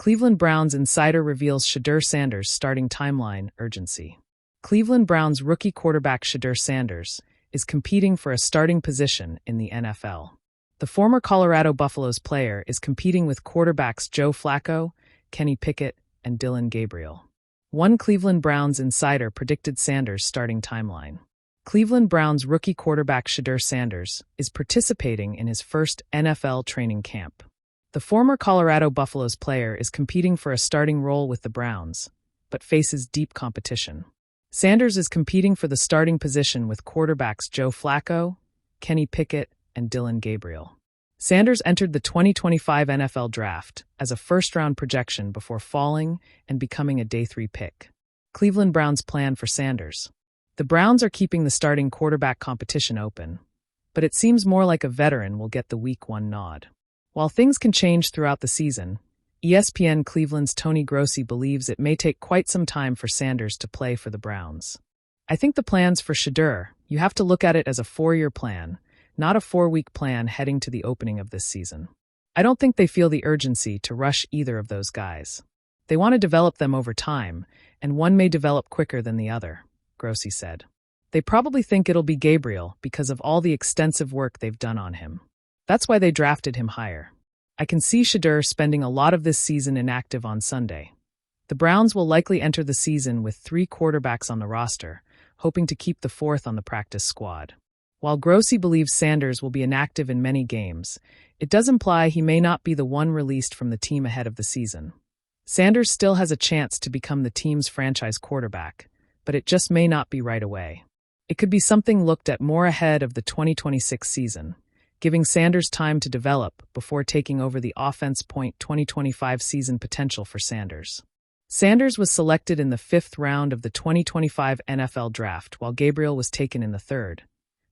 Cleveland Browns insider reveals Shedeur Sanders' starting timeline, urgency. Cleveland Browns rookie quarterback Shedeur Sanders is competing for a starting position in the NFL. The former Colorado Buffaloes player is competing with quarterbacks Joe Flacco, Kenny Pickett, and Dillon Gabriel. One Cleveland Browns insider predicted Sanders' starting timeline. Cleveland Browns rookie quarterback Shedeur Sanders is participating in his first NFL training camp. The former Colorado Buffaloes player is competing for a starting role with the Browns, but faces deep competition. Sanders is competing for the starting position with quarterbacks Joe Flacco, Kenny Pickett, and Dillon Gabriel. Sanders entered the 2025 NFL Draft as a first-round projection before falling and becoming a Day 3 pick. Cleveland Browns plan for Sanders. The Browns are keeping the starting quarterback competition open, but it seems more like a veteran will get the Week 1 nod. While things can change throughout the season, ESPN Cleveland's Tony Grossi believes it may take quite some time for Sanders to play for the Browns. I think the plans for Shedeur, you have to look at it as a 4-year plan, not a 4-week plan heading to the opening of this season. I don't think they feel the urgency to rush either of those guys. They want to develop them over time, and one may develop quicker than the other, Grossi said. They probably think it'll be Gabriel because of all the extensive work they've done on him. That's why they drafted him higher. I can see Shedeur spending a lot of this season inactive on Sunday. The Browns will likely enter the season with 3 quarterbacks on the roster, hoping to keep the 4th on the practice squad. While Grossi believes Sanders will be inactive in many games, it does imply he may not be the one released from the team ahead of the season. Sanders still has a chance to become the team's franchise quarterback, but it just may not be right away. It could be something looked at more ahead of the 2026 season, giving Sanders time to develop before taking over the offense. 2025 season potential for Sanders. Sanders was selected in the 5th round of the 2025 NFL Draft, while Gabriel was taken in the 3rd.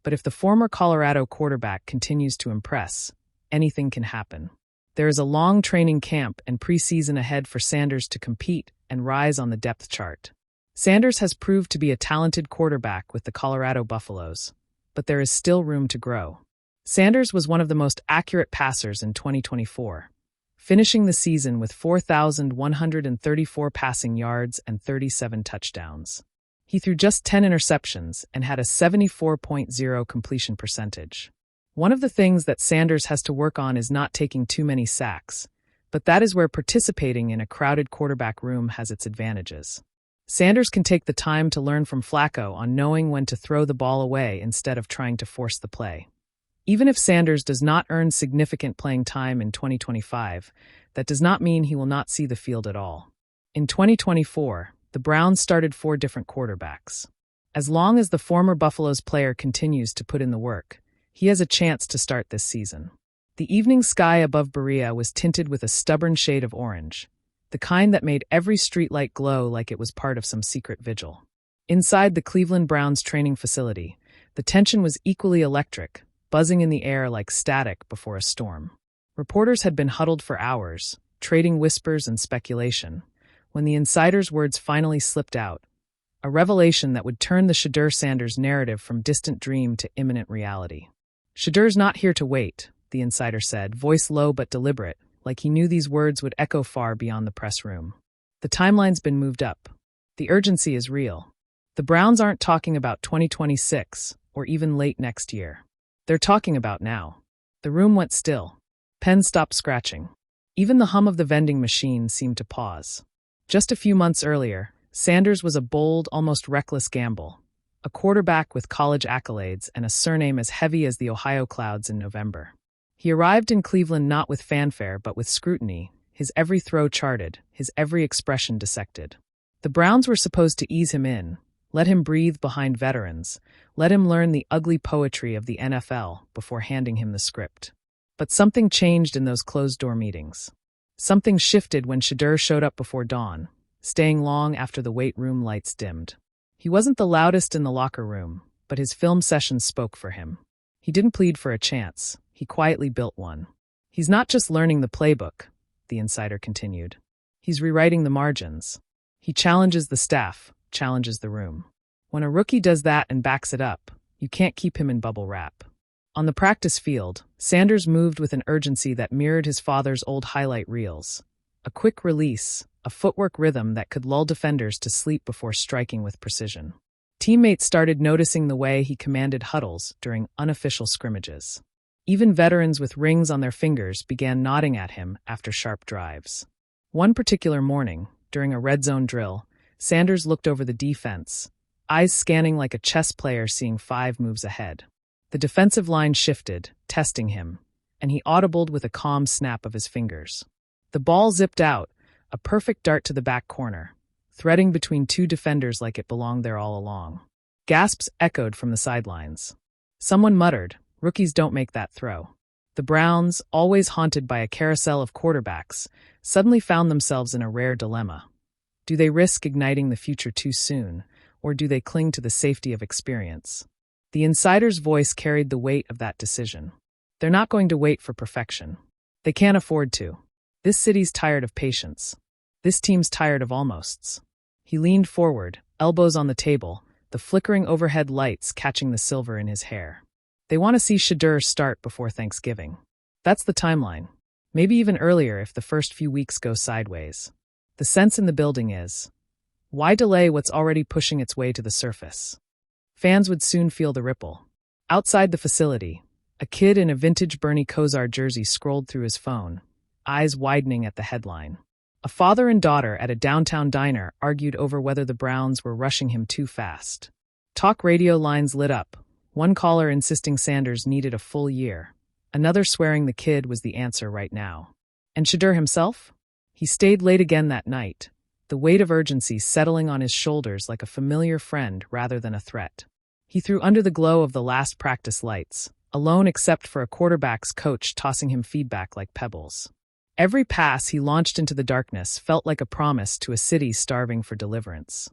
But if the former Colorado quarterback continues to impress, anything can happen. There is a long training camp and preseason ahead for Sanders to compete and rise on the depth chart. Sanders has proved to be a talented quarterback with the Colorado Buffaloes, but there is still room to grow. Sanders was one of the most accurate passers in 2024, finishing the season with 4,134 passing yards and 37 touchdowns. He threw just 10 interceptions and had a 74.0 completion percentage. One of the things that Sanders has to work on is not taking too many sacks, but that is where participating in a crowded quarterback room has its advantages. Sanders can take the time to learn from Flacco on knowing when to throw the ball away instead of trying to force the play. Even if Sanders does not earn significant playing time in 2025, that does not mean he will not see the field at all. In 2024, the Browns started 4 different quarterbacks. As long as the former Buffaloes player continues to put in the work, he has a chance to start this season. The evening sky above Berea was tinted with a stubborn shade of orange, the kind that made every streetlight glow like it was part of some secret vigil. Inside the Cleveland Browns training facility, the tension was equally electric, buzzing in the air like static before a storm. Reporters had been huddled for hours, trading whispers and speculation, when the insider's words finally slipped out, a revelation that would turn the Shedeur Sanders narrative from distant dream to imminent reality. "Shedeur's not here to wait," the insider said, voice low but deliberate, like he knew these words would echo far beyond the press room. "The timeline's been moved up. The urgency is real. The Browns aren't talking about 2026 or even late next year. They're talking about now." The room went still. Pens stopped scratching. Even the hum of the vending machine seemed to pause. Just a few months earlier, Sanders was a bold, almost reckless gamble, a quarterback with college accolades and a surname as heavy as the Ohio clouds in November. He arrived in Cleveland not with fanfare but with scrutiny, his every throw charted, his every expression dissected. The Browns were supposed to ease him in, let him breathe behind veterans, let him learn the ugly poetry of the NFL before handing him the script. But something changed in those closed-door meetings. Something shifted when Shedeur showed up before dawn, staying long after the weight room lights dimmed. He wasn't the loudest in the locker room, but his film sessions spoke for him. He didn't plead for a chance. He quietly built one. "He's not just learning the playbook," the insider continued. "He's rewriting the margins. He challenges the staff, challenges the room. When a rookie does that and backs it up, you can't keep him in bubble wrap." On the practice field, Sanders moved with an urgency that mirrored his father's old highlight reels, a A quick release, a footwork rhythm that could lull defenders to sleep before striking with precision. Teammates started noticing the way he commanded huddles during unofficial scrimmages. Even veterans with rings on their fingers began nodding at him after sharp drives. One particular morning, during a red zone drill, Sanders looked over the defense, eyes scanning like a chess player seeing 5 moves ahead. The defensive line shifted, testing him, and he audibled with a calm snap of his fingers. The ball zipped out, a perfect dart to the back corner, threading between 2 defenders like it belonged there all along. Gasps echoed from the sidelines. Someone muttered, "Rookies don't make that throw." The Browns, always haunted by a carousel of quarterbacks, suddenly found themselves in a rare dilemma. Do they risk igniting the future too soon, or do they cling to the safety of experience? The insider's voice carried the weight of that decision. They're not going to wait for perfection. They can't afford to. This city's tired of patience. This team's tired of almosts. He leaned forward, elbows on the table, the flickering overhead lights catching the silver in his hair. They want to see Shedeur start before Thanksgiving. That's the timeline. Maybe even earlier if the first few weeks go sideways. The sense in the building is, why delay what's already pushing its way to the surface? Fans would soon feel the ripple. Outside the facility, a kid in a vintage Bernie Kosar jersey scrolled through his phone, eyes widening at the headline. A father and daughter at a downtown diner argued over whether the Browns were rushing him too fast. Talk radio lines lit up, one caller insisting Sanders needed a full year, another swearing the kid was the answer right now. And Shedeur himself? He stayed late again that night, the weight of urgency settling on his shoulders like a familiar friend rather than a threat. He threw under the glow of the last practice lights, alone except for a quarterback's coach tossing him feedback like pebbles. Every pass he launched into the darkness felt like a promise to a city starving for deliverance.